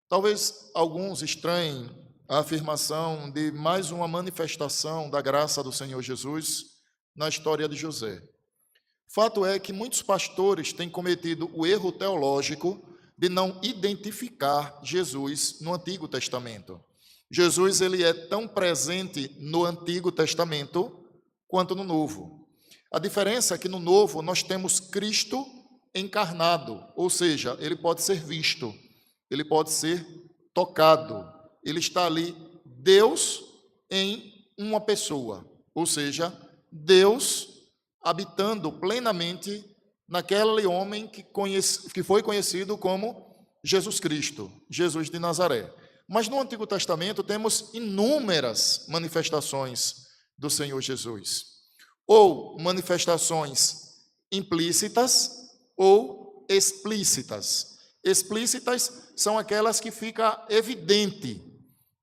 Talvez alguns estranhem a afirmação de mais uma manifestação da graça do Senhor Jesus na história de José. Fato é que muitos pastores têm cometido o erro teológico de não identificar Jesus no Antigo Testamento. Jesus ele é tão presente no Antigo Testamento quanto no Novo. A diferença é que no Novo nós temos Cristo encarnado, ou seja, ele pode ser visto, ele pode ser tocado, ele está ali, Deus em uma pessoa, ou seja, Deus habitando plenamente naquele homem que foi conhecido como Jesus Cristo, Jesus de Nazaré. Mas no Antigo Testamento temos inúmeras manifestações do Senhor Jesus, ou manifestações implícitas ou explícitas. Explícitas são aquelas que fica evidente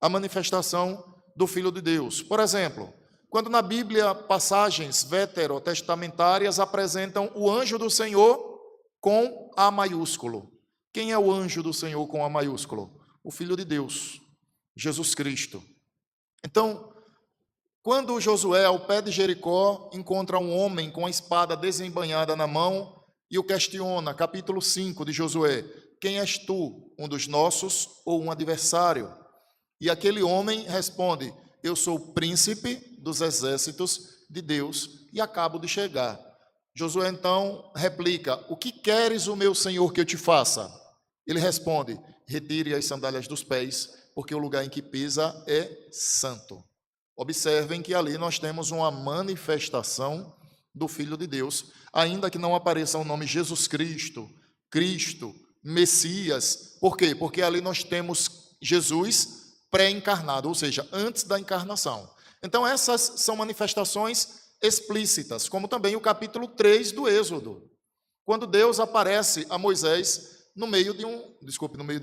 a manifestação do Filho de Deus. Por exemplo, quando na Bíblia passagens veterotestamentárias apresentam o anjo do Senhor com A maiúsculo. Quem é o anjo do Senhor com A maiúsculo? O Filho de Deus, Jesus Cristo. Então, quando Josué, ao pé de Jericó, encontra um homem com a espada desembainhada na mão e o questiona, capítulo 5 de Josué, quem és tu, um dos nossos ou um adversário? E aquele homem responde, eu sou o príncipe dos exércitos de Deus e acabo de chegar. Josué então replica, o que queres, o meu senhor, que eu te faça? Ele responde, retire as sandálias dos pés, porque o lugar em que pisa é santo. Observem que ali nós temos uma manifestação do Filho de Deus, ainda que não apareça o nome Jesus Cristo, Cristo, Messias. Por quê? Porque ali nós temos Jesus pré-encarnado, ou seja, antes da encarnação. Então essas são manifestações explícitas, como também o capítulo 3 do Êxodo, quando Deus aparece a Moisés no meio de um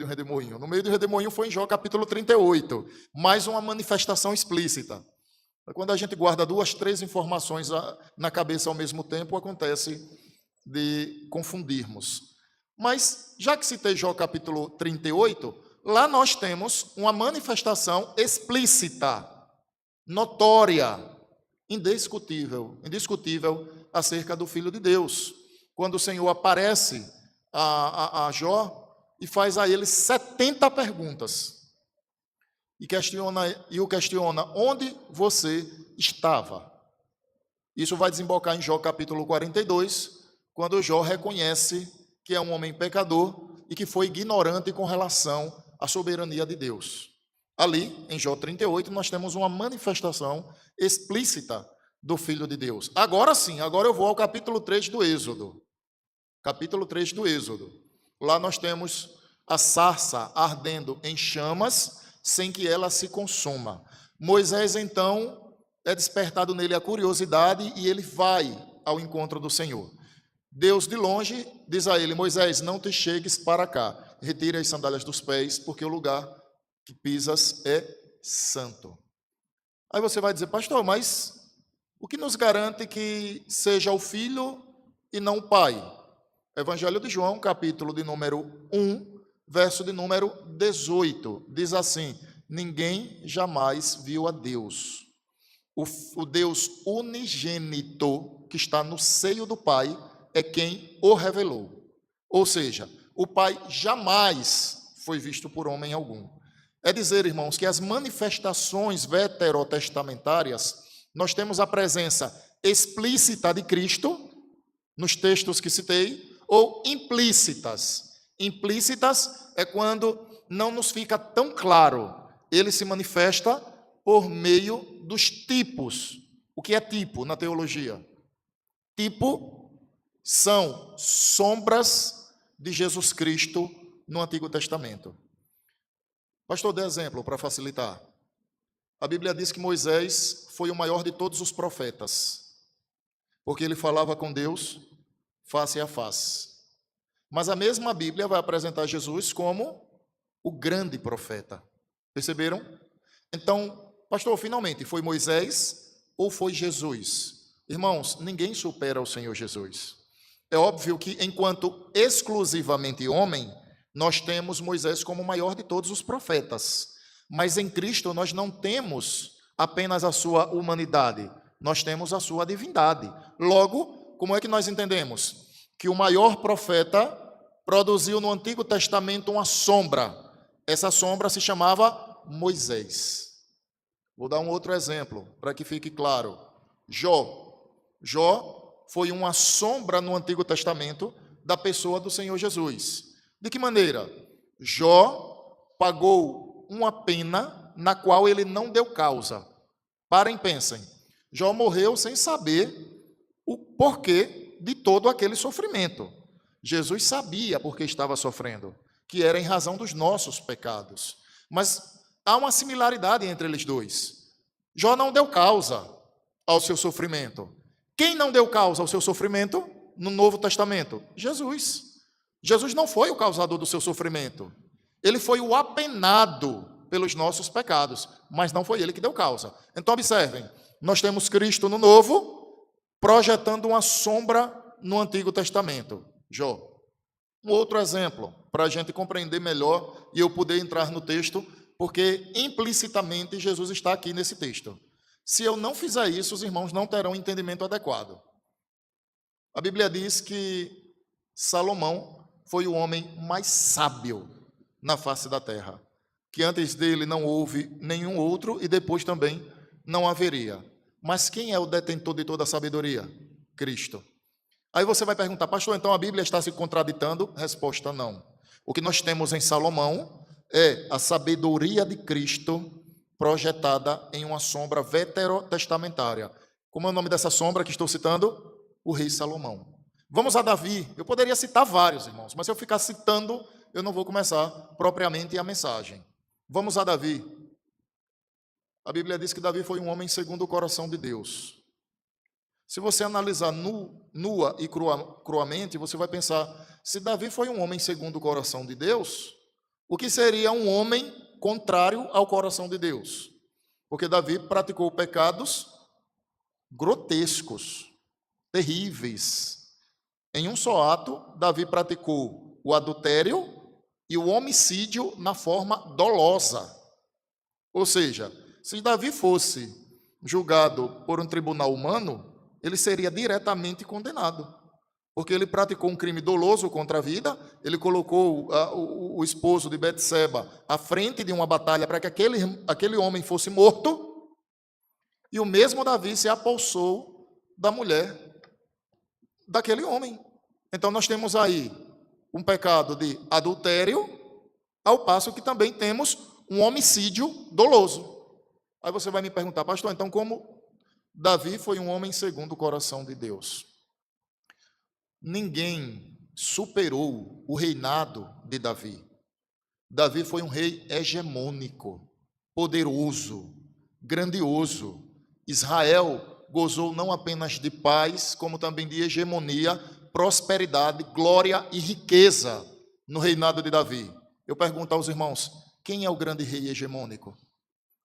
redemoinho. No meio do redemoinho foi em Jó capítulo 38, mais uma manifestação explícita. Quando a gente guarda 2, 3 informações na cabeça ao mesmo tempo, acontece de confundirmos. Mas, já que citei Jó capítulo 38, lá nós temos uma manifestação explícita, notória, indiscutível acerca do Filho de Deus. Quando o Senhor aparece a Jó e faz a ele 70 perguntas e o questiona onde você estava. Isso vai desembocar em Jó capítulo 42, quando Jó reconhece que é um homem pecador e que foi ignorante com relação à soberania de Deus. Ali, em Jó 38, nós temos uma manifestação explícita do Filho de Deus. Agora sim, agora eu vou ao capítulo 3 do Êxodo. Capítulo 3 do Êxodo. Lá nós temos a sarça ardendo em chamas, sem que ela se consuma. Moisés, então, é despertado nele a curiosidade e ele vai ao encontro do Senhor. Deus, de longe, diz a ele, Moisés, não te chegues para cá, retire as sandálias dos pés, porque o lugar que pisas é santo. Aí você vai dizer, pastor, mas o que nos garante que seja o filho e não o pai? Evangelho de João, capítulo de número 1, verso de número 18, diz assim, ninguém jamais viu a Deus. O Deus unigênito que está no seio do Pai é quem o revelou. Ou seja, o Pai jamais foi visto por homem algum. É dizer, irmãos, que as manifestações veterotestamentárias, nós temos a presença explícita de Cristo, nos textos que citei, ou implícitas. Implícitas é quando não nos fica tão claro. Ele se manifesta por meio dos tipos. O que é tipo na teologia? Tipo são sombras de Jesus Cristo no Antigo Testamento. Pastor, dê exemplo para facilitar. A Bíblia diz que Moisés foi o maior de todos os profetas, porque ele falava com Deus face a face. Mas a mesma Bíblia vai apresentar Jesus como o grande profeta. Perceberam? Então, pastor, finalmente, foi Moisés ou foi Jesus? Irmãos, ninguém supera o Senhor Jesus. É óbvio que, enquanto exclusivamente homem, Nós temos Moisés como o maior de todos os profetas, mas em Cristo nós não temos apenas a sua humanidade, nós temos a sua divindade. Logo, como é que nós entendemos? Que o maior profeta produziu no Antigo Testamento uma sombra. Essa sombra se chamava Moisés. Vou dar um outro exemplo para que fique claro. Jó foi uma sombra no Antigo Testamento da pessoa do Senhor Jesus. De que maneira? Jó pagou uma pena na qual ele não deu causa. Parem, pensem. Jó morreu sem saber o porquê de todo aquele sofrimento. Jesus sabia por que estava sofrendo, que era em razão dos nossos pecados. Mas há uma similaridade entre eles dois. Jó não deu causa ao seu sofrimento. Quem não deu causa ao seu sofrimento no Novo Testamento? Jesus. Jesus não foi o causador do seu sofrimento. Ele foi o apenado pelos nossos pecados, mas não foi ele que deu causa. Então, observem, nós temos Cristo no Novo, projetando uma sombra no Antigo Testamento. Jó. Um outro exemplo, para a gente compreender melhor e eu poder entrar no texto, porque implicitamente Jesus está aqui nesse texto. Se eu não fizer isso, os irmãos não terão entendimento adequado. A Bíblia diz que Salomão foi o homem mais sábio na face da terra, que antes dele não houve nenhum outro e depois também não haveria. Mas quem é o detentor de toda a sabedoria? Cristo. Aí você vai perguntar, pastor, então a Bíblia está se contraditando? Resposta, não. O que nós temos em Salomão é a sabedoria de Cristo projetada em uma sombra veterotestamentária. Como é o nome dessa sombra que estou citando? O rei Salomão. Vamos a Davi. Eu poderia citar vários, irmãos, mas se eu ficar citando, eu não vou começar propriamente a mensagem. Vamos a Davi. A Bíblia diz que Davi foi um homem segundo o coração de Deus. Se você analisar nua e cruamente, você vai pensar, se Davi foi um homem segundo o coração de Deus, o que seria um homem contrário ao coração de Deus? Porque Davi praticou pecados grotescos, terríveis. Em um só ato, Davi praticou o adultério e o homicídio na forma dolosa. Ou seja, se Davi fosse julgado por um tribunal humano, ele seria diretamente condenado, porque ele praticou um crime doloso contra a vida, ele colocou o esposo de Betseba à frente de uma batalha para que aquele homem fosse morto, e o mesmo Davi se apossou da mulher daquele homem. Então nós temos aí um pecado de adultério, ao passo que também temos um homicídio doloso. Aí você vai me perguntar, pastor, então como Davi foi um homem segundo o coração de Deus? Ninguém superou o reinado de Davi. Davi foi um rei hegemônico, poderoso, grandioso. Israel gozou não apenas de paz, como também de hegemonia, prosperidade, glória e riqueza no reinado de Davi. Eu pergunto aos irmãos, quem é o grande rei hegemônico?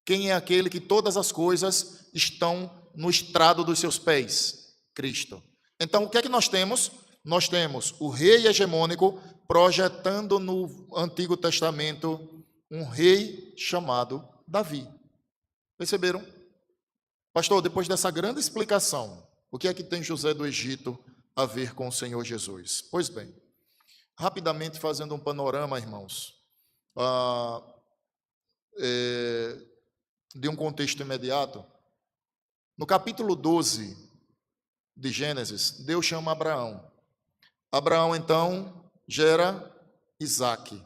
Quem é aquele que todas as coisas estão no estrado dos seus pés? Cristo. Então, o que é que nós temos? Nós temos o rei hegemônico projetando no Antigo Testamento um rei chamado Davi. Perceberam? Pastor, depois dessa grande explicação, o que é que tem José do Egito a ver com o Senhor Jesus? Pois bem, rapidamente fazendo um panorama, irmãos, de um contexto imediato, no capítulo 12 de Gênesis, Deus chama Abraão. Abraão, então, gera Isaque.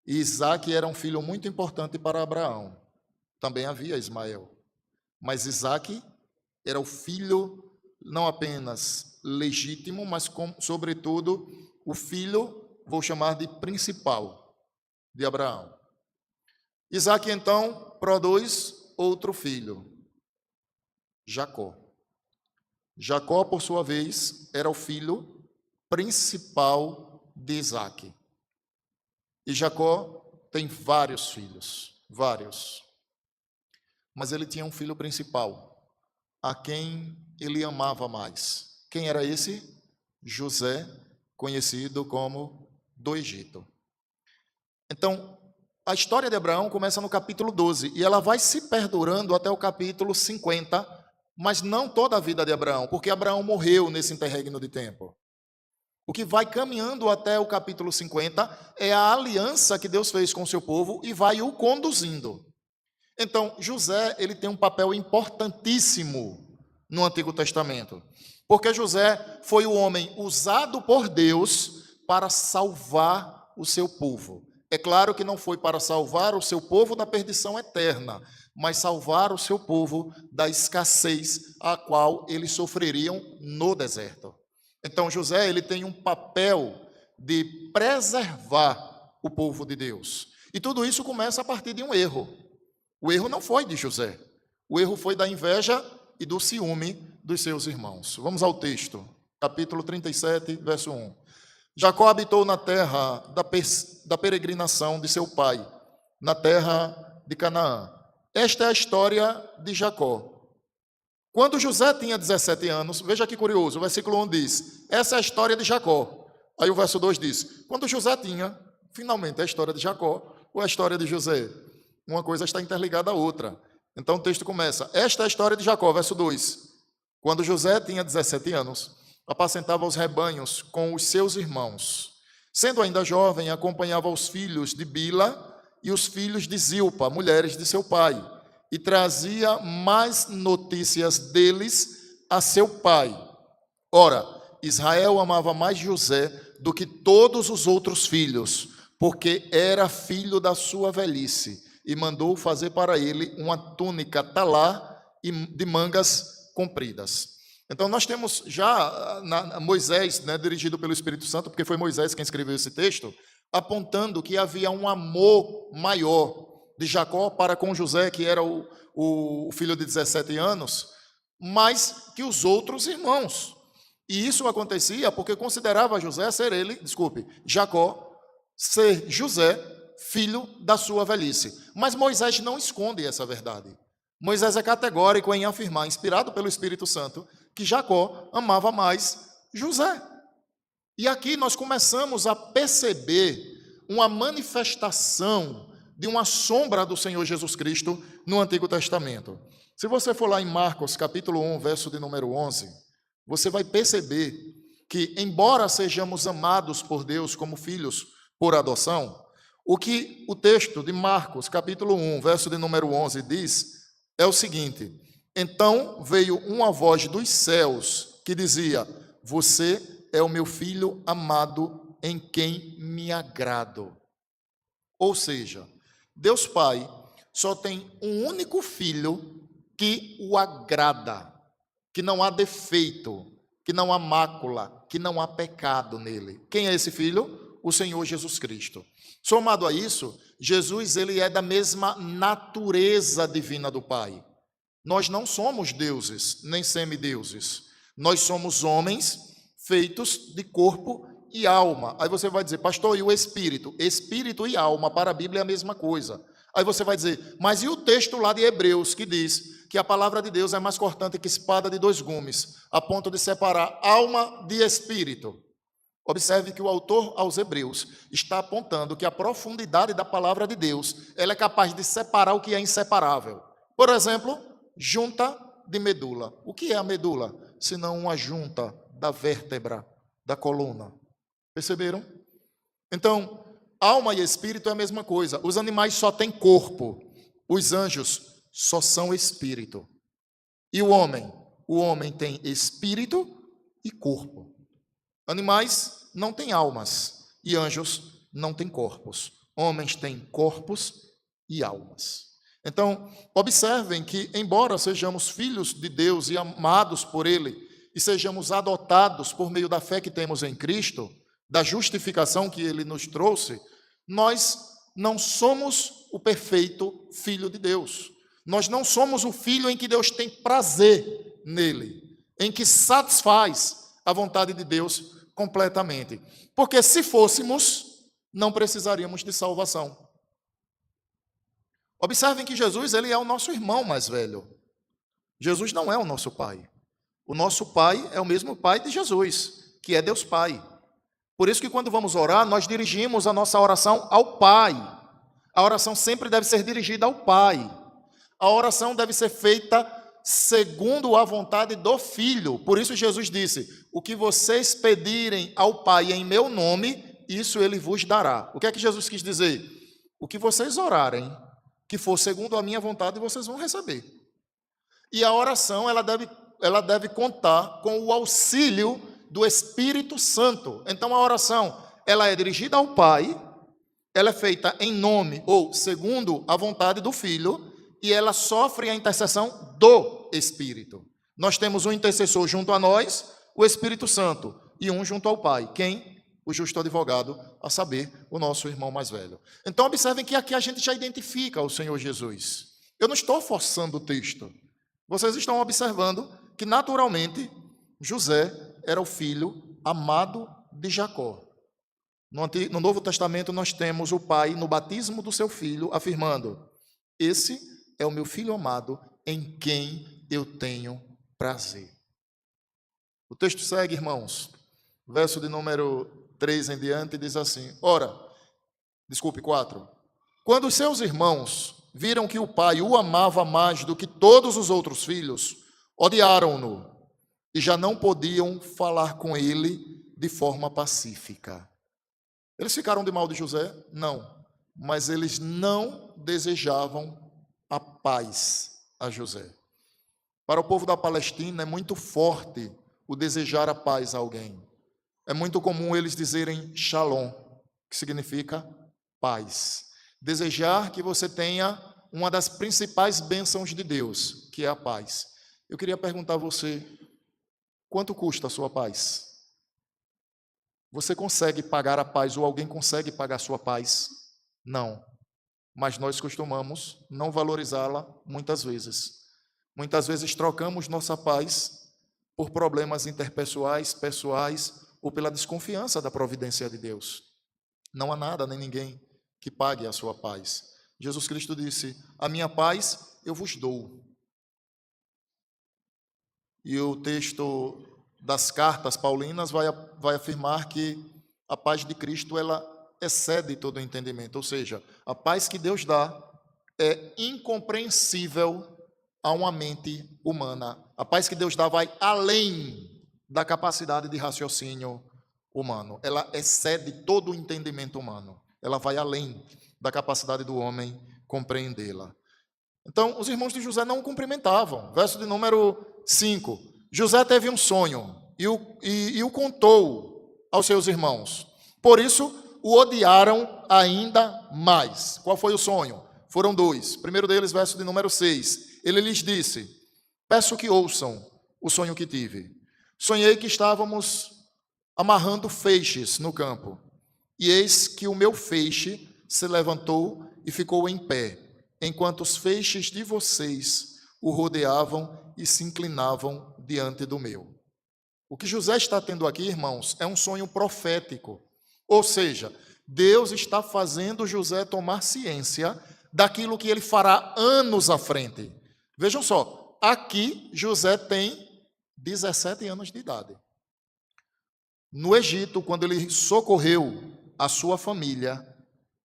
E Isaque era um filho muito importante para Abraão. Também havia Ismael. Mas Isaque era o filho não apenas legítimo, mas, sobretudo, o filho, vou chamar de principal, de Abraão. Isaque, então, produz outro filho, Jacó. Jacó, por sua vez, era o filho principal de Isaque. E Jacó tem vários filhos, vários. Mas ele tinha um filho principal, a quem ele amava mais. Quem era esse? José, conhecido como do Egito. Então, a história de Abraão começa no capítulo 12 e ela vai se perdurando até o capítulo 50, mas não toda a vida de Abraão, porque Abraão morreu nesse interregno de tempo. O que vai caminhando até o capítulo 50 é a aliança que Deus fez com o seu povo e vai o conduzindo. Então, José, ele tem um papel importantíssimo no Antigo Testamento, porque José foi o homem usado por Deus para salvar o seu povo. É claro que não foi para salvar o seu povo da perdição eterna, mas salvar o seu povo da escassez a qual eles sofreriam no deserto. Então, José, ele tem um papel de preservar o povo de Deus. E tudo isso começa a partir de um erro. O erro não foi de José. O erro foi da inveja e do ciúme dos seus irmãos. Vamos ao texto, capítulo 37, verso 1. Jacó habitou na terra da peregrinação de seu pai, na terra de Canaã. Esta é a história de Jacó. Quando José tinha 17 anos, veja que curioso, o versículo 1 diz, essa é a história de Jacó. Aí o verso 2 diz, quando José tinha, finalmente, a história de Jacó ou a história de José? Uma coisa está interligada à outra. Então o texto começa, esta é a história de Jacó, verso 2. Quando José tinha 17 anos, apacentava os rebanhos com os seus irmãos. Sendo ainda jovem, acompanhava os filhos de Bila e os filhos de Zilpa, mulheres de seu pai, e trazia mais notícias deles a seu pai. Ora, Israel amava mais José do que todos os outros filhos, porque era filho da sua velhice, e mandou fazer para ele uma túnica talá de mangas compridas. Então, nós temos já Moisés, dirigido pelo Espírito Santo, porque foi Moisés quem escreveu esse texto, apontando que havia um amor maior de Jacó para com José, que era o filho de 17 anos, mais que os outros irmãos. E isso acontecia porque considerava Jacó ser José, filho da sua velhice. Mas Moisés não esconde essa verdade. Moisés é categórico em afirmar, inspirado pelo Espírito Santo, que Jacó amava mais José. E aqui nós começamos a perceber uma manifestação de uma sombra do Senhor Jesus Cristo no Antigo Testamento. Se você for lá em Marcos, capítulo 1, verso de número 11, você vai perceber que, embora sejamos amados por Deus como filhos por adoção, o que o texto de Marcos, capítulo 1, verso de número 11 diz é o seguinte: então veio uma voz dos céus que dizia, você é o meu filho amado em quem me agrado. Ou seja, Deus Pai só tem um único filho que o agrada, que não há defeito, que não há mácula, que não há pecado nele. Quem é esse filho? O Senhor Jesus Cristo. Somado a isso, Jesus ele é da mesma natureza divina do Pai. Nós não somos deuses, nem semideuses. Nós somos homens feitos de corpo e alma. Aí você vai dizer, pastor, e o espírito? Espírito e alma, para a Bíblia é a mesma coisa. Aí você vai dizer, mas e o texto lá de Hebreus, que diz que a palavra de Deus é mais cortante que espada de dois gumes, a ponto de separar alma de espírito? Observe que o autor aos Hebreus está apontando que a profundidade da palavra de Deus, ela é capaz de separar o que é inseparável. Por exemplo, junta de medula. O que é a medula? Senão uma junta da vértebra, da coluna. Perceberam? Então, alma e espírito é a mesma coisa. Os animais só têm corpo. Os anjos só são espírito. E o homem tem espírito e corpo. Animais não têm almas e anjos não têm corpos. Homens têm corpos e almas. Então, observem que, embora sejamos filhos de Deus e amados por Ele, e sejamos adotados por meio da fé que temos em Cristo, da justificação que Ele nos trouxe, nós não somos o perfeito Filho de Deus. Nós não somos o Filho em que Deus tem prazer nele, em que satisfaz a vontade de Deus completamente. Porque se fôssemos, não precisaríamos de salvação. Observem que Jesus ele é o nosso irmão mais velho. Jesus não é o nosso pai. O nosso pai é o mesmo pai de Jesus, que é Deus Pai. Por isso que quando vamos orar, nós dirigimos a nossa oração ao Pai. A oração sempre deve ser dirigida ao Pai. A oração deve ser feita segundo a vontade do Filho. Por isso Jesus disse: o que vocês pedirem ao Pai em meu nome, isso ele vos dará. O que é que Jesus quis dizer? O que vocês orarem, que for segundo a minha vontade, vocês vão receber. E a oração, ela deve contar com o auxílio do Espírito Santo. Então a oração, ela é dirigida ao Pai, ela é feita em nome ou segundo a vontade do Filho, e ela sofre a intercessão do Espírito. Nós temos um intercessor junto a nós, o Espírito Santo, e um junto ao Pai. Quem? O justo advogado, a saber, o nosso irmão mais velho. Então observem que aqui a gente já identifica o Senhor Jesus. Eu não estou forçando o texto. Vocês estão observando que naturalmente José era o filho amado de Jacó. No Novo Testamento nós temos o pai, no batismo do seu filho, afirmando: esse é o meu filho amado, em quem eu tenho prazer. O texto segue, irmãos. Verso de número 3 em diante diz assim: 4. Quando os seus irmãos viram que o pai o amava mais do que todos os outros filhos, odiaram-no e já não podiam falar com ele de forma pacífica. Eles ficaram de mal de José? Não. Mas eles não desejavam a paz a José. Para o povo da Palestina é muito forte o desejar a paz a alguém. É muito comum eles dizerem shalom, que significa paz. Desejar que você tenha uma das principais bênçãos de Deus, que é a paz. Eu queria perguntar a você, quanto custa a sua paz? Você consegue pagar a paz ou alguém consegue pagar a sua paz? Não. Mas nós costumamos não valorizá-la muitas vezes. Muitas vezes trocamos nossa paz por problemas interpessoais, pessoais, ou pela desconfiança da providência de Deus. Não há nada nem ninguém que pague a sua paz. Jesus Cristo disse: a minha paz eu vos dou. E o texto das cartas paulinas vai afirmar que a paz de Cristo, ela excede todo o entendimento. Ou seja, a paz que Deus dá é incompreensível a uma mente humana. A paz que Deus dá vai além da capacidade de raciocínio humano. Ela excede todo o entendimento humano. Ela vai além da capacidade do homem compreendê-la. Então, os irmãos de José não o cumprimentavam. Verso de número 5. José teve um sonho e o contou aos seus irmãos. Por isso, o odiaram ainda mais. Qual foi o sonho? Foram dois. O primeiro deles, verso de número 6. Ele lhes disse: peço que ouçam o sonho que tive. Sonhei que estávamos amarrando feixes no campo, e eis que o meu feixe se levantou e ficou em pé, enquanto os feixes de vocês o rodeavam e se inclinavam diante do meu. O que José está tendo aqui, irmãos, é um sonho profético. Ou seja, Deus está fazendo José tomar ciência daquilo que ele fará anos à frente. Vejam só, aqui José tem 17 anos de idade. No Egito, quando ele socorreu a sua família,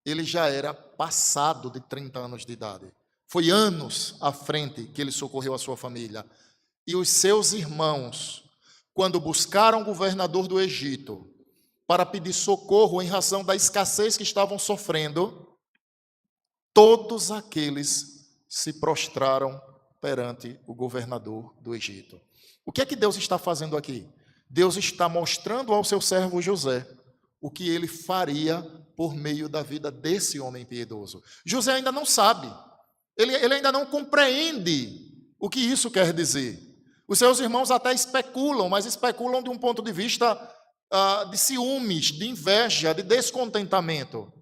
ele já era passado de 30 anos de idade. Foi anos à frente que ele socorreu a sua família. E os seus irmãos, quando buscaram o governador do Egito para pedir socorro em razão da escassez que estavam sofrendo, todos aqueles se prostraram perante o governador do Egito. O que é que Deus está fazendo aqui? Deus está mostrando ao seu servo José o que ele faria por meio da vida desse homem piedoso. José ainda não sabe, ele ainda não compreende o que isso quer dizer. Os seus irmãos até especulam, mas especulam de um ponto de vista de ciúmes, de inveja, de descontentamento.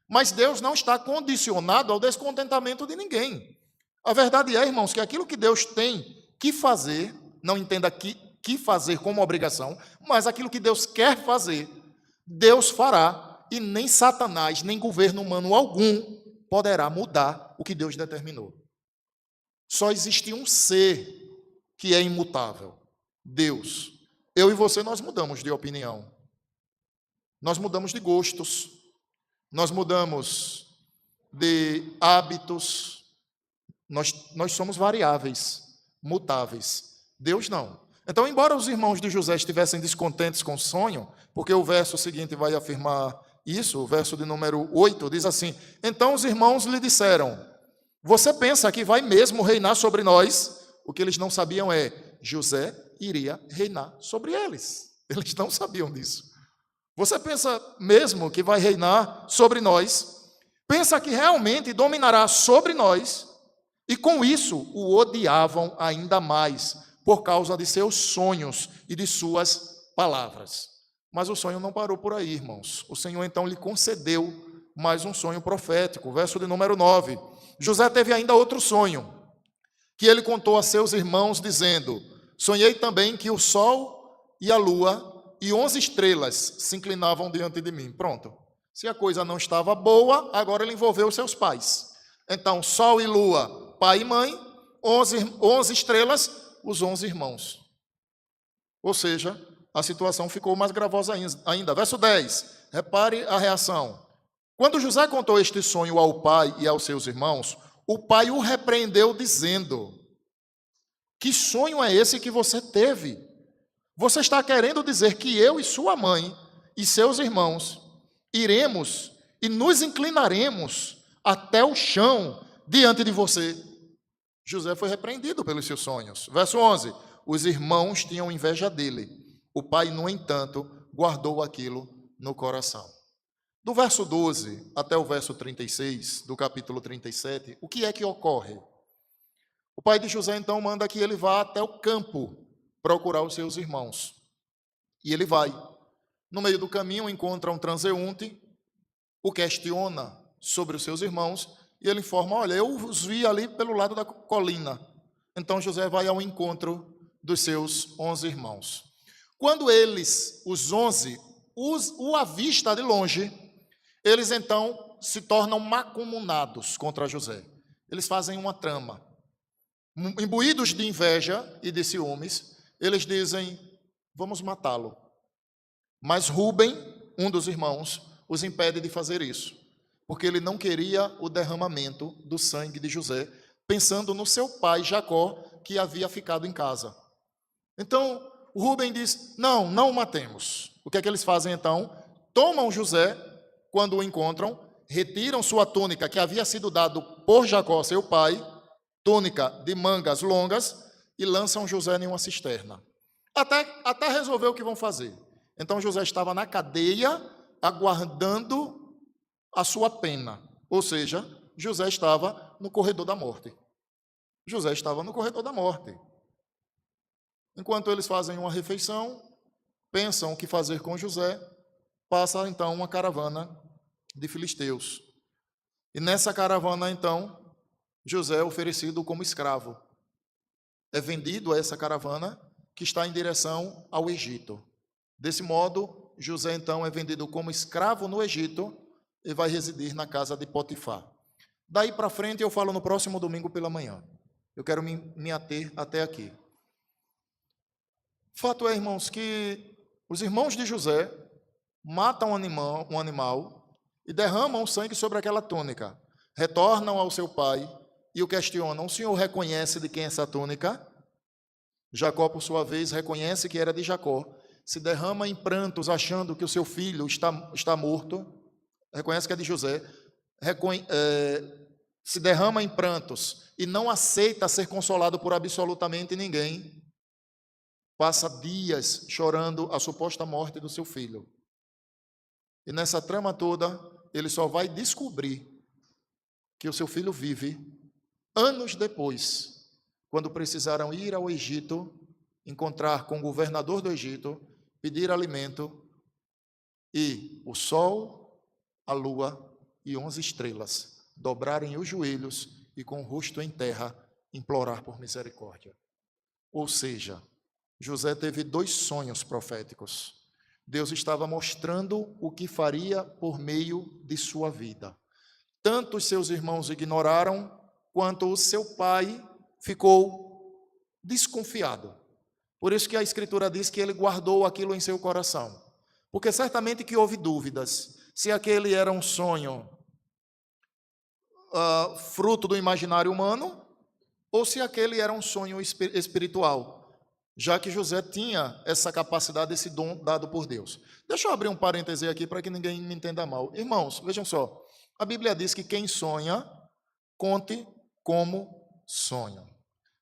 Mas Deus não está condicionado ao descontentamento de ninguém. A verdade é, irmãos, que aquilo que Deus tem que fazer, não entenda que fazer como obrigação, mas aquilo que Deus quer fazer, Deus fará, e nem Satanás, nem governo humano algum poderá mudar o que Deus determinou. Só existe um ser que é imutável, Deus. Eu e você, nós mudamos de opinião. Nós mudamos de gostos, nós mudamos de hábitos, nós somos variáveis, mutáveis. Deus não. Então, embora os irmãos de José estivessem descontentes com o sonho, porque o verso seguinte vai afirmar isso, o verso de número 8 diz assim: então os irmãos lhe disseram: você pensa que vai mesmo reinar sobre nós? O que eles não sabiam é: José iria reinar sobre eles. Eles não sabiam disso. Você pensa mesmo que vai reinar sobre nós? Pensa que realmente dominará sobre nós? E com isso o odiavam ainda mais, por causa de seus sonhos e de suas palavras. Mas o sonho não parou por aí, irmãos. O Senhor então lhe concedeu mais um sonho profético. Verso de número 9. José teve ainda outro sonho, que ele contou a seus irmãos, dizendo: sonhei também que o sol e a lua e 11 estrelas se inclinavam diante de mim. Pronto. Se a coisa não estava boa, agora ele envolveu os seus pais. Então, sol e lua, pai e mãe, 11 estrelas, os 11 irmãos. Ou seja, a situação ficou mais gravosa ainda. Verso 10, repare a reação. Quando José contou este sonho ao pai e aos seus irmãos, o pai o repreendeu dizendo: que sonho é esse que você teve? Você está querendo dizer que eu e sua mãe e seus irmãos iremos e nos inclinaremos até o chão diante de você? José foi repreendido pelos seus sonhos. Verso 11, os irmãos tinham inveja dele. O pai, no entanto, guardou aquilo no coração. Do verso 12 até o verso 36, do capítulo 37, o que é que ocorre? O pai de José, então, manda que ele vá até o campo procurar os seus irmãos. E ele vai. No meio do caminho, encontra um transeunte, o questiona sobre os seus irmãos, e ele informa: olha, eu os vi ali pelo lado da colina. Então José vai ao encontro dos seus 11 irmãos. Quando eles, os 11, o avistam de longe, eles então se tornam macumunados contra José. Eles fazem uma trama. Imbuídos de inveja e de ciúmes, eles dizem: vamos matá-lo. Mas Rúben, um dos irmãos, os impede de fazer isso, porque ele não queria o derramamento do sangue de José, pensando no seu pai Jacó, que havia ficado em casa. Então, Rúben diz: não o matemos. O que é que eles fazem então? Tomam José, quando o encontram, retiram sua túnica, que havia sido dado por Jacó, seu pai, túnica de mangas longas, e lançam José em uma cisterna. Até resolver o que vão fazer. Então José estava na cadeia, aguardando a sua pena. Ou seja, José estava no corredor da morte. José estava no corredor da morte. Enquanto eles fazem uma refeição, pensam o que fazer com José, passa então uma caravana de filisteus. E nessa caravana, então, José é oferecido como escravo. É vendido a essa caravana que está em direção ao Egito. Desse modo, José então é vendido como escravo no Egito e vai residir na casa de Potifar. Daí para frente eu falo no próximo domingo pela manhã. Eu quero me ater até aqui. Fato é, irmãos, que os irmãos de José matam um animal e derramam o sangue sobre aquela túnica. Retornam ao seu pai e o questionam: o senhor reconhece de quem é essa túnica? Jacó, por sua vez, reconhece que era de Jacó. Se derrama em prantos, achando que o seu filho está morto. Reconhece que é de José. Se derrama em prantos e não aceita ser consolado por absolutamente ninguém. Passa dias chorando a suposta morte do seu filho. E nessa trama toda, ele só vai descobrir que o seu filho vive anos depois, quando precisaram ir ao Egito, encontrar com o governador do Egito, pedir alimento, e o sol, a lua e 11 estrelas dobrarem os joelhos e com o rosto em terra implorar por misericórdia. Ou seja, José teve 2 sonhos proféticos. Deus estava mostrando o que faria por meio de sua vida. Tanto os seus irmãos ignoraram, quanto o seu pai ficou desconfiado. Por isso que a Escritura diz que ele guardou aquilo em seu coração. Porque certamente que houve dúvidas se aquele era um sonho fruto do imaginário humano ou se aquele era um sonho espiritual, já que José tinha essa capacidade, esse dom dado por Deus. Deixa eu abrir um parêntese aqui para que ninguém me entenda mal. Irmãos, vejam só, a Bíblia diz que quem sonha, conte como sonha.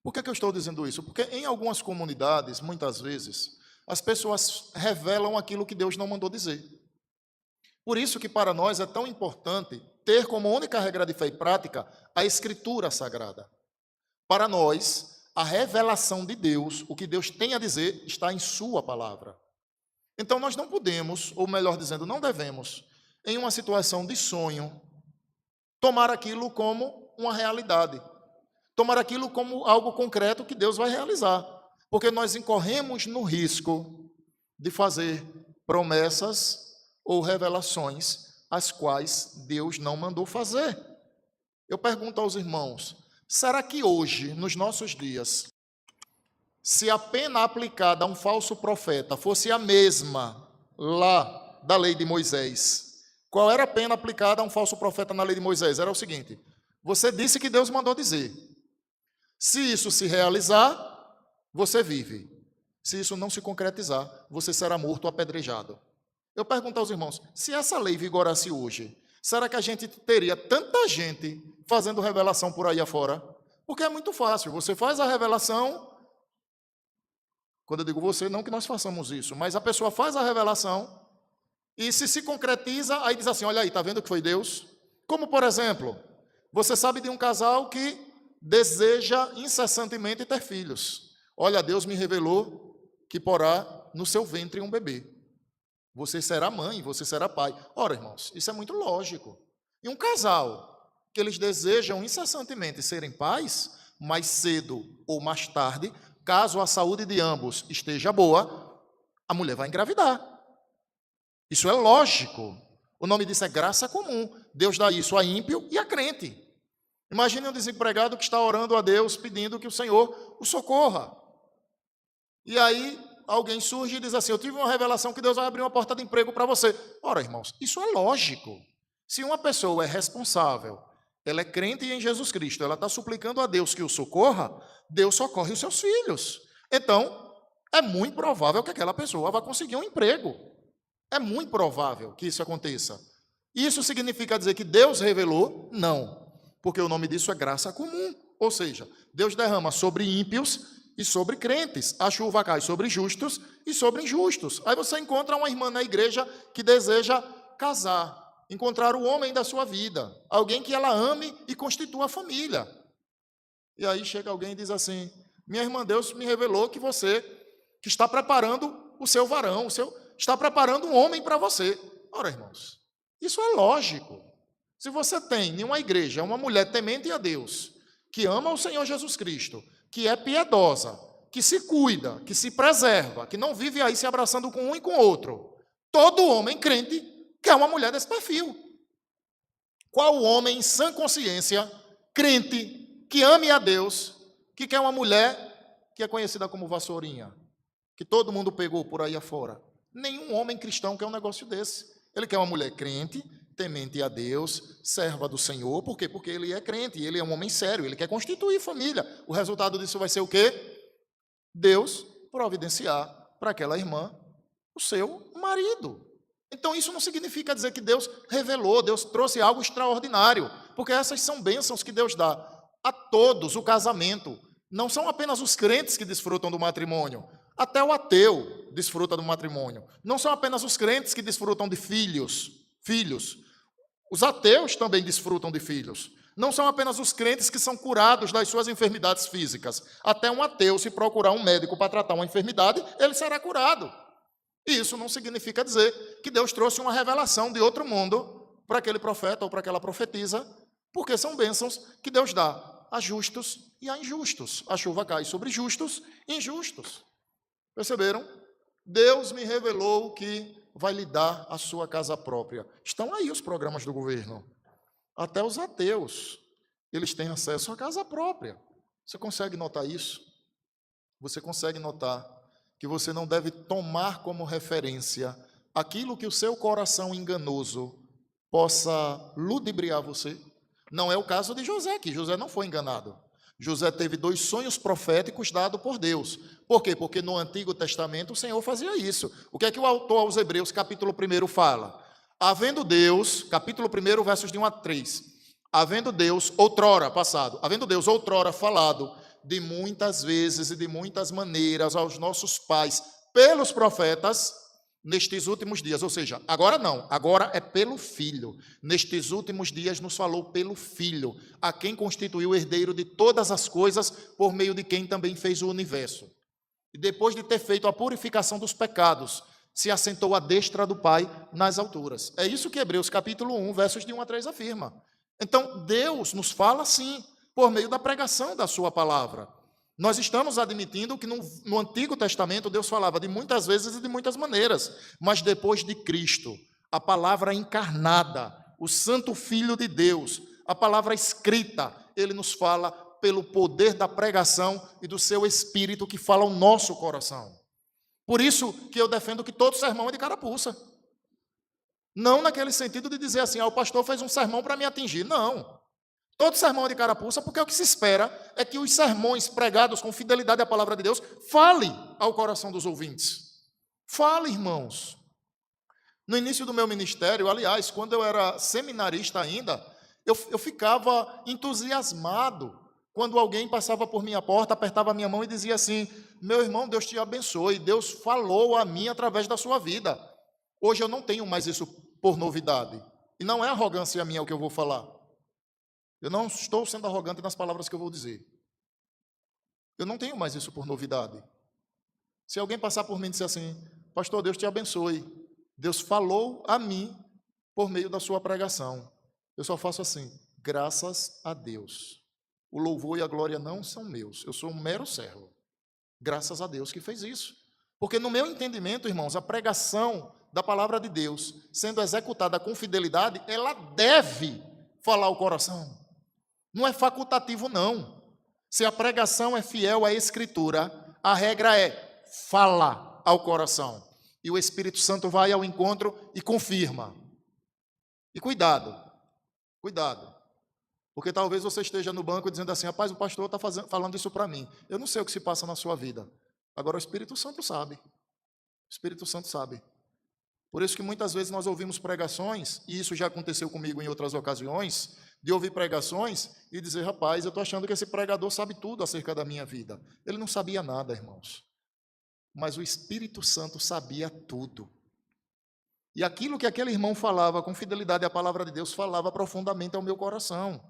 Por que eu estou dizendo isso? Porque em algumas comunidades, muitas vezes, as pessoas revelam aquilo que Deus não mandou dizer. Por isso que para nós é tão importante ter como única regra de fé e prática a Escritura Sagrada. Para nós, a revelação de Deus, o que Deus tem a dizer, está em sua palavra. Então nós não podemos, ou melhor dizendo, não devemos, em uma situação de sonho, tomar aquilo como uma realidade. Tomar aquilo como algo concreto que Deus vai realizar. Porque nós incorremos no risco de fazer promessas ou revelações as quais Deus não mandou fazer. Eu pergunto aos irmãos, será que hoje, nos nossos dias, se a pena aplicada a um falso profeta fosse a mesma lá da lei de Moisés, qual era a pena aplicada a um falso profeta na lei de Moisés? Era o seguinte: você disse que Deus mandou dizer. Se isso se realizar, você vive. Se isso não se concretizar, você será morto ou apedrejado. Eu pergunto aos irmãos, se essa lei vigorasse hoje, será que a gente teria tanta gente fazendo revelação por aí afora? Porque é muito fácil, você faz a revelação, quando eu digo você, não que nós façamos isso, mas a pessoa faz a revelação, e se concretiza, aí diz assim, olha aí, está vendo que foi Deus? Como, por exemplo, você sabe de um casal que deseja incessantemente ter filhos. Olha, Deus me revelou que porá no seu ventre um bebê. Você será mãe, você será pai. Ora, irmãos, isso é muito lógico. E um casal que eles desejam incessantemente serem pais, mais cedo ou mais tarde, caso a saúde de ambos esteja boa, a mulher vai engravidar. Isso é lógico. O nome disso é graça comum. Deus dá isso a ímpio e a crente. Imagine um desempregado que está orando a Deus, pedindo que o Senhor o socorra. E aí alguém surge e diz assim, eu tive uma revelação que Deus vai abrir uma porta de emprego para você. Ora, irmãos, isso é lógico. Se uma pessoa é responsável, ela é crente em Jesus Cristo, ela está suplicando a Deus que o socorra, Deus socorre os seus filhos. Então, é muito provável que aquela pessoa vá conseguir um emprego. É muito provável que isso aconteça. Isso significa dizer que Deus revelou? Não, porque o nome disso é graça comum. Ou seja, Deus derrama sobre ímpios e sobre crentes. A chuva cai sobre justos e sobre injustos. Aí você encontra uma irmã na igreja que deseja casar, encontrar o homem da sua vida, alguém que ela ame e constitua a família. E aí chega alguém e diz assim, minha irmã, Deus me revelou que você que está preparando o seu varão, está preparando um homem para você. Ora, irmãos, isso é lógico. Se você tem em uma igreja uma mulher temente a Deus, que ama o Senhor Jesus Cristo, que é piedosa, que se cuida, que se preserva, que não vive aí se abraçando com um e com outro, todo homem crente quer uma mulher desse perfil. Qual homem em sã consciência, crente, que ame a Deus, que quer uma mulher que é conhecida como vassourinha, que todo mundo pegou por aí afora? Nenhum homem cristão quer um negócio desse. Ele quer uma mulher crente, temente a Deus, serva do Senhor. Por quê? Porque ele é crente, ele é um homem sério, ele quer constituir família. O resultado disso vai ser o quê? Deus providenciar para aquela irmã o seu marido. Então isso não significa dizer que Deus revelou, Deus trouxe algo extraordinário, porque essas são bênçãos que Deus dá a todos. O casamento não são apenas os crentes que desfrutam do matrimônio, até o ateu desfruta do matrimônio. Não são apenas os crentes que desfrutam de filhos. Os ateus também desfrutam de filhos. Não são apenas os crentes que são curados das suas enfermidades físicas. Até um ateu, se procurar um médico para tratar uma enfermidade, ele será curado. E isso não significa dizer que Deus trouxe uma revelação de outro mundo para aquele profeta ou para aquela profetisa, porque são bênçãos que Deus dá a justos e a injustos. A chuva cai sobre justos e injustos. Perceberam? Deus me revelou que vai lhe dar a sua casa própria. Estão aí os programas do governo. Até os ateus, eles têm acesso à casa própria. Você consegue notar isso? Você consegue notar que você não deve tomar como referência aquilo que o seu coração enganoso possa ludibriar você. Não é o caso de José, que José não foi enganado. José teve 2 sonhos proféticos dados por Deus. Por quê? Porque no Antigo Testamento o Senhor fazia isso. O que é que o autor aos Hebreus, capítulo 1, fala? Havendo Deus, capítulo 1, versos de 1 a 3. Havendo Deus, outrora, passado, havendo Deus, outrora, falado de muitas vezes e de muitas maneiras aos nossos pais, pelos profetas, nestes últimos dias, ou seja, agora não, agora é pelo Filho. Nestes últimos dias nos falou pelo Filho, a quem constituiu o herdeiro de todas as coisas, por meio de quem também fez o universo. E depois de ter feito a purificação dos pecados, se assentou à destra do Pai nas alturas. É isso que Hebreus capítulo 1, versos de 1 a 3 afirma. Então, Deus nos fala assim, por meio da pregação da sua palavra. Nós estamos admitindo que no Antigo Testamento Deus falava de muitas vezes e de muitas maneiras, mas depois de Cristo, a palavra encarnada, o Santo Filho de Deus, a palavra escrita, ele nos fala pelo poder da pregação e do seu Espírito que fala ao nosso coração. Por isso que eu defendo que todo sermão é de carapuça. Não naquele sentido de dizer assim, o pastor fez um sermão para me atingir. Não. Todo sermão é de carapuça, porque o que se espera é que os sermões pregados com fidelidade à palavra de Deus fale ao coração dos ouvintes. Fale, irmãos. No início do meu ministério, aliás, quando eu era seminarista ainda, eu ficava entusiasmado quando alguém passava por minha porta, apertava a minha mão e dizia assim, meu irmão, Deus te abençoe, Deus falou a mim através da sua vida. Hoje eu não tenho mais isso por novidade. E não é arrogância minha o que eu vou falar. Eu não estou sendo arrogante nas palavras que eu vou dizer. Eu não tenho mais isso por novidade. Se alguém passar por mim e disser assim, pastor, Deus te abençoe. Deus falou a mim por meio da sua pregação. Eu só faço assim, graças a Deus. O louvor e a glória não são meus. Eu sou um mero servo. Graças a Deus que fez isso. Porque no meu entendimento, irmãos, a pregação da palavra de Deus, sendo executada com fidelidade, ela deve falar ao coração. Não é facultativo, não. Se a pregação é fiel à Escritura, a regra é fala ao coração. E o Espírito Santo vai ao encontro e confirma. E cuidado, cuidado. Porque talvez você esteja no banco dizendo assim, rapaz, o pastor está falando isso para mim. Eu não sei o que se passa na sua vida. Agora o Espírito Santo sabe. O Espírito Santo sabe. Por isso que muitas vezes nós ouvimos pregações, e isso já aconteceu comigo em outras ocasiões, de ouvir pregações e dizer, rapaz, eu estou achando que esse pregador sabe tudo acerca da minha vida. Ele não sabia nada, irmãos. Mas o Espírito Santo sabia tudo. E aquilo que aquele irmão falava com fidelidade à palavra de Deus, falava profundamente ao meu coração.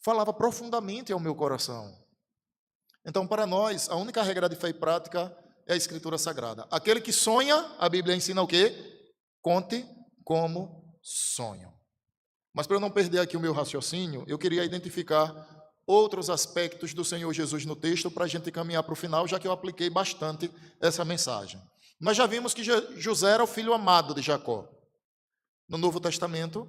Falava profundamente ao meu coração. Então, para nós, a única regra de fé e prática é a Escritura Sagrada. Aquele que sonha, a Bíblia ensina o quê? Conte como sonho. Mas para eu não perder aqui o meu raciocínio, eu queria identificar outros aspectos do Senhor Jesus no texto para a gente caminhar para o final, já que eu apliquei bastante essa mensagem. Nós já vimos que José era o filho amado de Jacó. No Novo Testamento,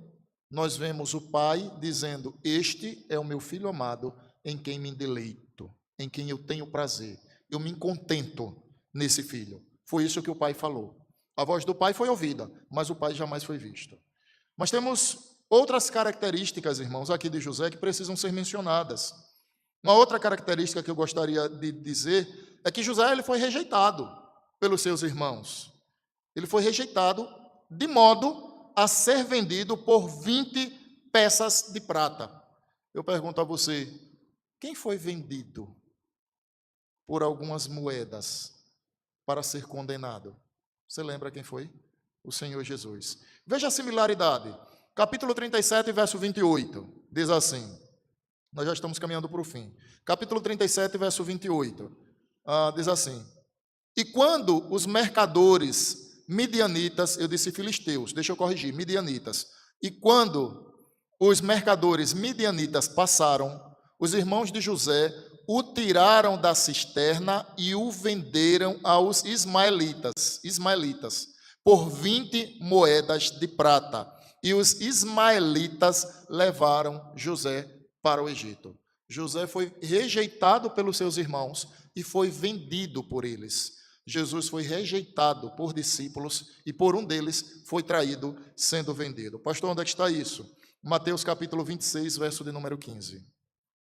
nós vemos o pai dizendo, este é o meu filho amado em quem me deleito, em quem eu tenho prazer. Eu me contento nesse filho. Foi isso que o pai falou. A voz do pai foi ouvida, mas o pai jamais foi visto. Mas temos outras características, irmãos, aqui de José que precisam ser mencionadas. Uma outra característica que eu gostaria de dizer é que José ele foi rejeitado pelos seus irmãos. Ele foi rejeitado de modo a ser vendido por 20 peças de prata. Eu pergunto a você, quem foi vendido por algumas moedas para ser condenado? Você lembra quem foi? O Senhor Jesus. Veja a similaridade. Capítulo 37, verso 28, diz assim, nós já estamos caminhando para o fim. Capítulo 37, verso 28, diz assim, e quando os mercadores midianitas, eu disse filisteus, deixa eu corrigir, midianitas, e quando os mercadores midianitas passaram, os irmãos de José o tiraram da cisterna e o venderam aos ismaelitas, por 20 moedas de prata. E os ismaelitas levaram José para o Egito. José foi rejeitado pelos seus irmãos e foi vendido por eles. Jesus foi rejeitado por discípulos e por um deles foi traído, sendo vendido. Pastor, onde é que está isso? Mateus capítulo 26, verso de número 15.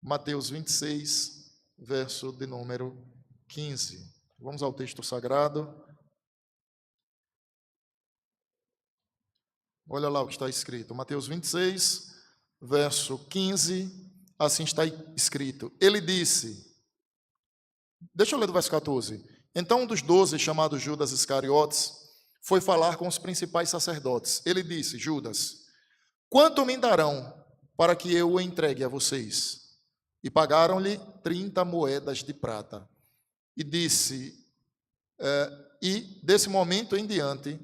Mateus 26, verso de número 15. Vamos ao texto sagrado. Olha lá o que está escrito. Mateus 26, verso 15. Assim está escrito. Ele disse... Deixa eu ler do verso 14. Então um dos 12, chamado Judas Iscariotes, foi falar com os principais sacerdotes. Ele disse, Judas, quanto me darão para que eu o entregue a vocês? E pagaram-lhe 30 moedas de prata. E disse, e desse momento em diante,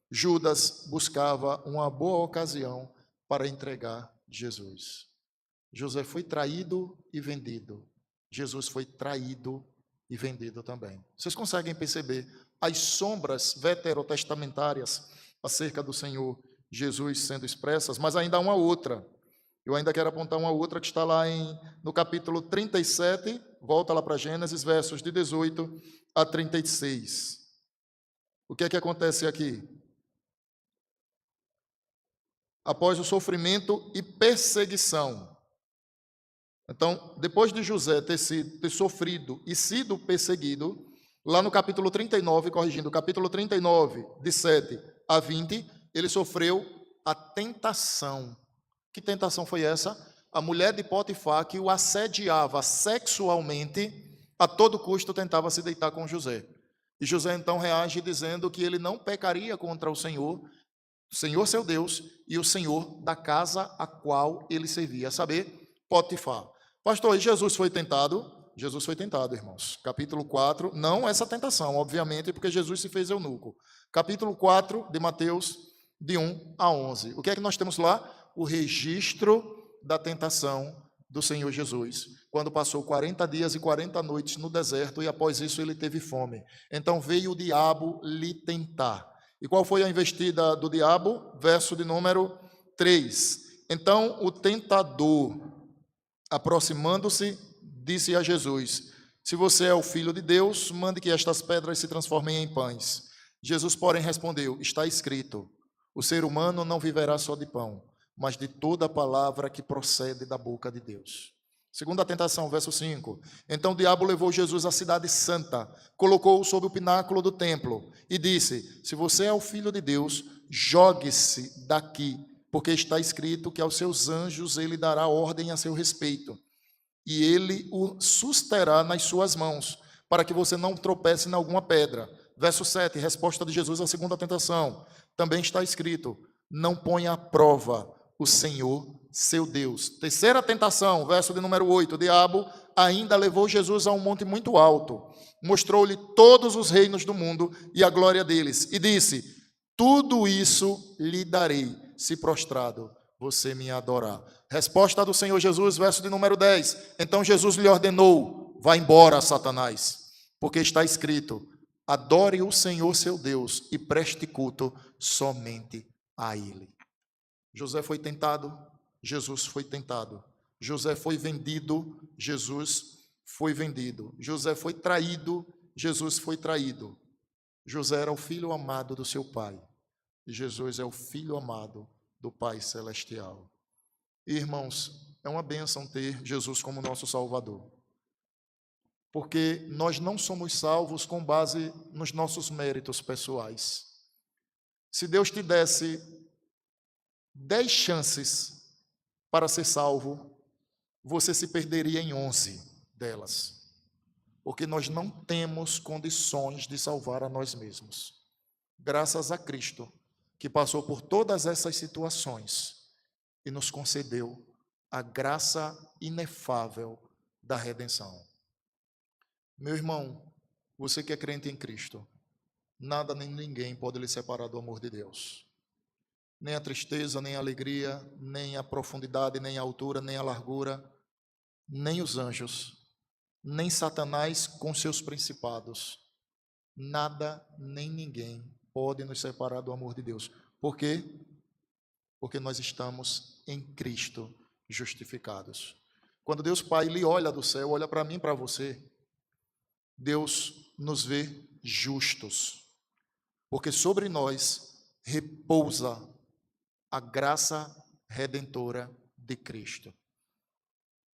Judas buscava uma boa ocasião para entregar Jesus. José foi traído e vendido. Jesus foi traído e vendido também. Vocês conseguem perceber as sombras veterotestamentárias acerca do Senhor Jesus sendo expressas? Mas ainda há uma outra. Eu ainda quero apontar uma outra que está lá no capítulo 37, volta lá para Gênesis, versos de 18 a 36. O que é que acontece aqui? Após o sofrimento e perseguição. Então, depois de José ter sofrido e sido perseguido, lá no capítulo 39, corrigindo, capítulo 39, de 7 a 20, ele sofreu a tentação. Que tentação foi essa? A mulher de Potifar, que o assediava sexualmente, a todo custo tentava se deitar com José. E José então reage dizendo que ele não pecaria contra o Senhor seu Deus e o Senhor da casa a qual ele servia, a saber, Potifar. Pastor, e Jesus foi tentado? Jesus foi tentado, irmãos. Capítulo 4, não essa tentação, obviamente, porque Jesus se fez eunuco. Capítulo 4 de Mateus, de 1 a 11. O que é que nós temos lá? O registro da tentação do Senhor Jesus, quando passou 40 dias e 40 noites no deserto e após isso ele teve fome. Então veio o diabo lhe tentar. E qual foi a investida do diabo? Verso de número 3. Então o tentador, aproximando-se, disse a Jesus, se você é o Filho de Deus, mande que estas pedras se transformem em pães. Jesus, porém, respondeu, está escrito, o ser humano não viverá só de pão, mas de toda a palavra que procede da boca de Deus. Segunda tentação, verso 5. Então o diabo levou Jesus à cidade santa, colocou-o sob o pináculo do templo e disse, se você é o Filho de Deus, jogue-se daqui, porque está escrito que aos seus anjos ele dará ordem a seu respeito, e ele o susterá nas suas mãos, para que você não tropece em alguma pedra. Verso 7, resposta de Jesus à segunda tentação. Também está escrito, não ponha à prova o Senhor, seu Deus. Terceira tentação, verso de número 8, o diabo ainda levou Jesus a um monte muito alto, mostrou-lhe todos os reinos do mundo e a glória deles, e disse, tudo isso lhe darei, se prostrado você me adorar. Resposta do Senhor Jesus, verso de número 10. Então Jesus lhe ordenou, vá embora, Satanás, porque está escrito, adore o Senhor seu Deus e preste culto somente a Ele. José foi tentado, Jesus foi tentado. José foi vendido, Jesus foi vendido. José foi traído, Jesus foi traído. José era o filho amado do seu pai. E Jesus é o filho amado do Pai Celestial. E, irmãos, é uma bênção ter Jesus como nosso Salvador. Porque nós não somos salvos com base nos nossos méritos pessoais. Se Deus te desse 10 chances para ser salvo, você se perderia em 11 delas. Porque nós não temos condições de salvar a nós mesmos. Graças a Cristo, que passou por todas essas situações e nos concedeu a graça inefável da redenção. Meu irmão, você que é crente em Cristo, nada nem ninguém pode lhe separar do amor de Deus. Nem a tristeza, nem a alegria, nem a profundidade, nem a altura, nem a largura, nem os anjos, nem Satanás com seus principados. Nada, nem ninguém pode nos separar do amor de Deus. Por quê? Porque nós estamos em Cristo justificados. Quando Deus Pai lhe olha do céu, olha para mim e para você, Deus nos vê justos, porque sobre nós repousa a graça redentora de Cristo.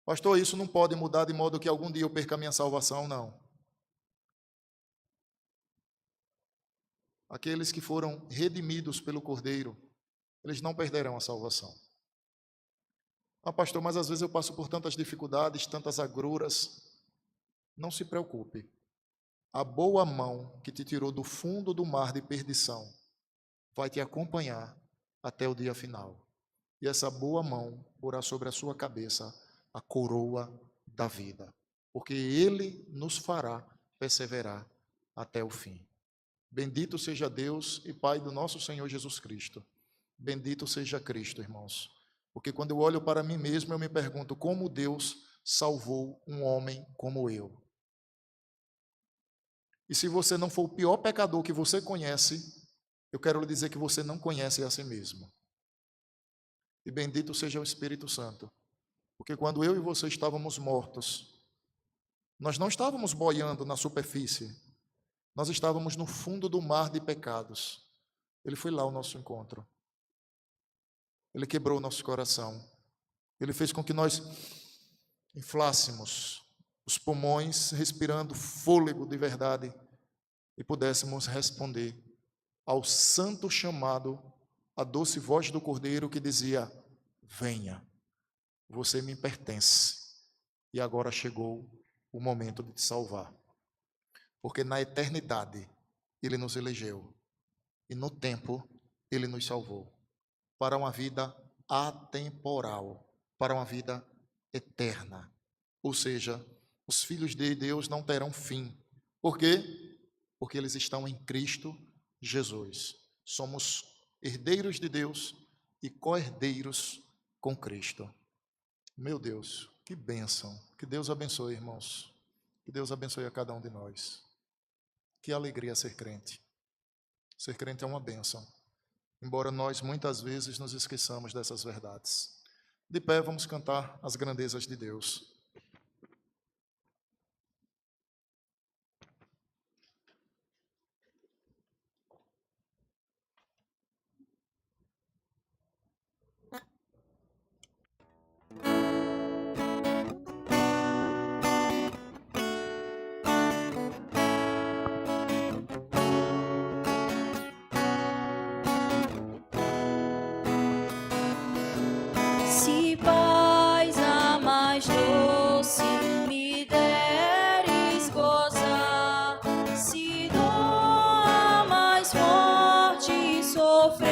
Pastor, isso não pode mudar de modo que algum dia eu perca a minha salvação, não. Aqueles que foram redimidos pelo Cordeiro, eles não perderão a salvação. Ah, pastor, mas às vezes eu passo por tantas dificuldades, tantas agruras. Não se preocupe. A boa mão que te tirou do fundo do mar de perdição vai te acompanhar até o dia final. E essa boa mão porá sobre a sua cabeça a coroa da vida, porque Ele nos fará perseverar até o fim. Bendito seja Deus e Pai do nosso Senhor Jesus Cristo. Bendito seja Cristo, irmãos. Porque quando eu olho para mim mesmo, eu me pergunto como Deus salvou um homem como eu. E se você não for o pior pecador que você conhece, eu quero lhe dizer que você não conhece a si mesmo. E bendito seja o Espírito Santo. Porque quando eu e você estávamos mortos, nós não estávamos boiando na superfície, nós estávamos no fundo do mar de pecados. Ele foi lá ao nosso encontro. Ele quebrou o nosso coração. Ele fez com que nós inflássemos os pulmões, respirando fôlego de verdade, e pudéssemos responder ao santo chamado, a doce voz do Cordeiro que dizia: venha, você me pertence, e agora chegou o momento de te salvar. Porque na eternidade Ele nos elegeu, e no tempo Ele nos salvou, para uma vida atemporal, para uma vida eterna. Ou seja, os filhos de Deus não terão fim. Por quê? Porque eles estão em Cristo Jesus. Somos herdeiros de Deus e co-herdeiros com Cristo. Meu Deus, que bênção. Que Deus abençoe, irmãos. Que Deus abençoe a cada um de nós. Que alegria ser crente. Ser crente é uma bênção. Embora nós muitas vezes nos esqueçamos dessas verdades. De pé, vamos cantar as grandezas de Deus. Se paz a mais doce me deres gozar, se dor a mais forte sofrer,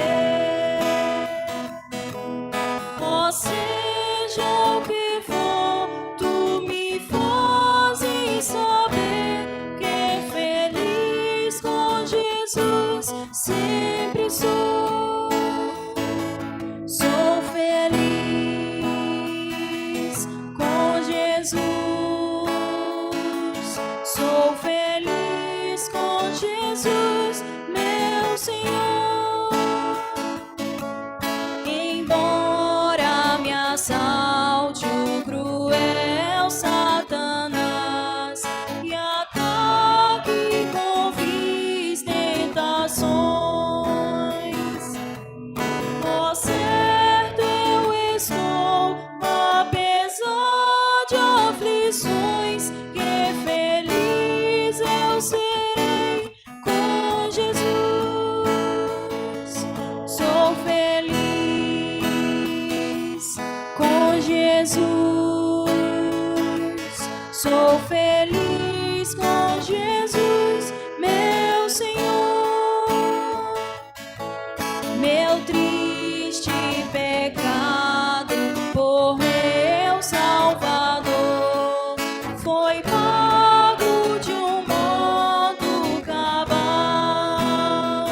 ó seja o que for, tu me fazes saber que feliz com Jesus sempre sou. Sou feliz com Jesus, sou feliz com Jesus, meu Senhor. Embora me assalte o cruel Satanás e ataque com vis tentações, ó certo eu estou, apesar de aflições, que feliz eu serei com Jesus. Sou feliz com Jesus, sou feliz com Jesus, meu Senhor. Meu triste pecado por meu Salvador foi pago de um modo cabal.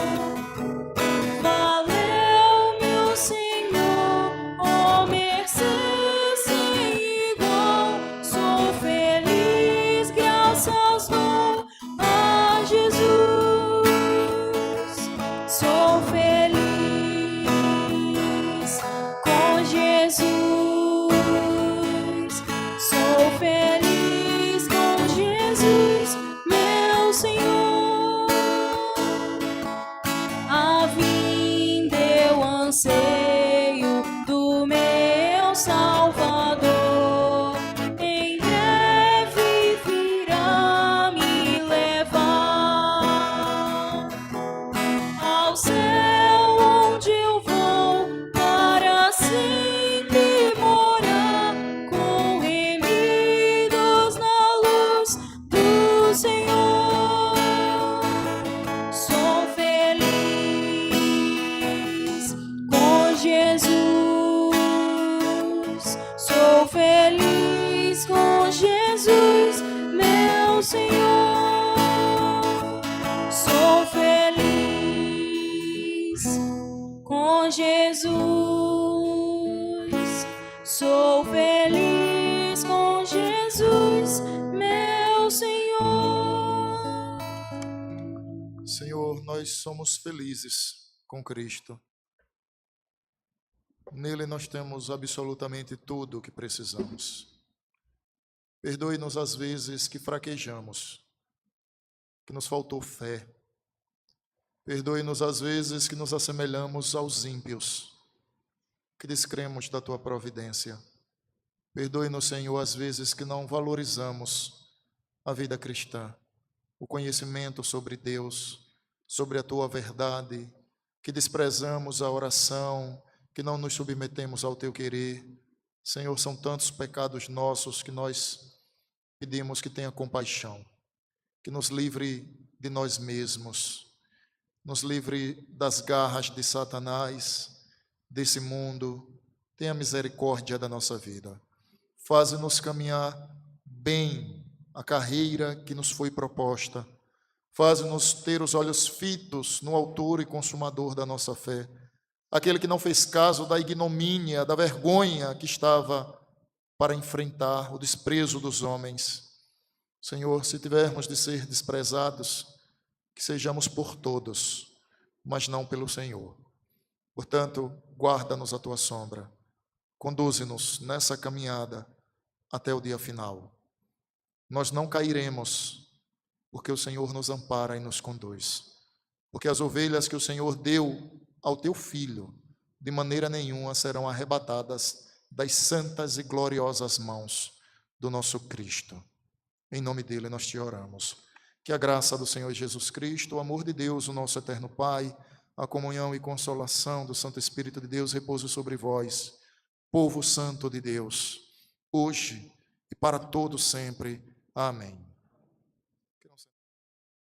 Valeu, meu Senhor, ó mercê sem igual. Sou feliz, graças dou seio do meu Salvador. Em breve virá me levar ao céu, onde eu vou para sempre morar, com remidos na luz do Senhor. Sou feliz com Jesus, sou feliz com Jesus, meu Senhor. Sou feliz com Jesus, sou feliz com Jesus, meu Senhor. Senhor, nós somos felizes com Cristo. Nele nós temos absolutamente tudo o que precisamos. Perdoe-nos as vezes que fraquejamos, que nos faltou fé. Perdoe-nos as vezes que nos assemelhamos aos ímpios, que descremos da tua providência. Perdoe-nos, Senhor, as vezes que não valorizamos a vida cristã, o conhecimento sobre Deus, sobre a tua verdade, que desprezamos a oração, que não nos submetemos ao teu querer. Senhor, são tantos pecados nossos que nós pedimos que tenha compaixão, que nos livre de nós mesmos, nos livre das garras de Satanás, desse mundo. Tenha misericórdia da nossa vida. Faze-nos caminhar bem a carreira que nos foi proposta. Faze-nos ter os olhos fitos no autor e consumador da nossa fé, aquele que não fez caso da ignomínia, da vergonha que estava para enfrentar o desprezo dos homens. Senhor, se tivermos de ser desprezados, que sejamos por todos, mas não pelo Senhor. Portanto, guarda-nos a tua sombra, conduze-nos nessa caminhada até o dia final. Nós não cairemos, porque o Senhor nos ampara e nos conduz. Porque as ovelhas que o Senhor deu ao teu Filho, de maneira nenhuma serão arrebatadas das santas e gloriosas mãos do nosso Cristo. Em nome dele nós te oramos. Que a graça do Senhor Jesus Cristo, o amor de Deus, o nosso eterno Pai, a comunhão e consolação do Santo Espírito de Deus repouse sobre vós, povo santo de Deus, hoje e para todo sempre. Amém.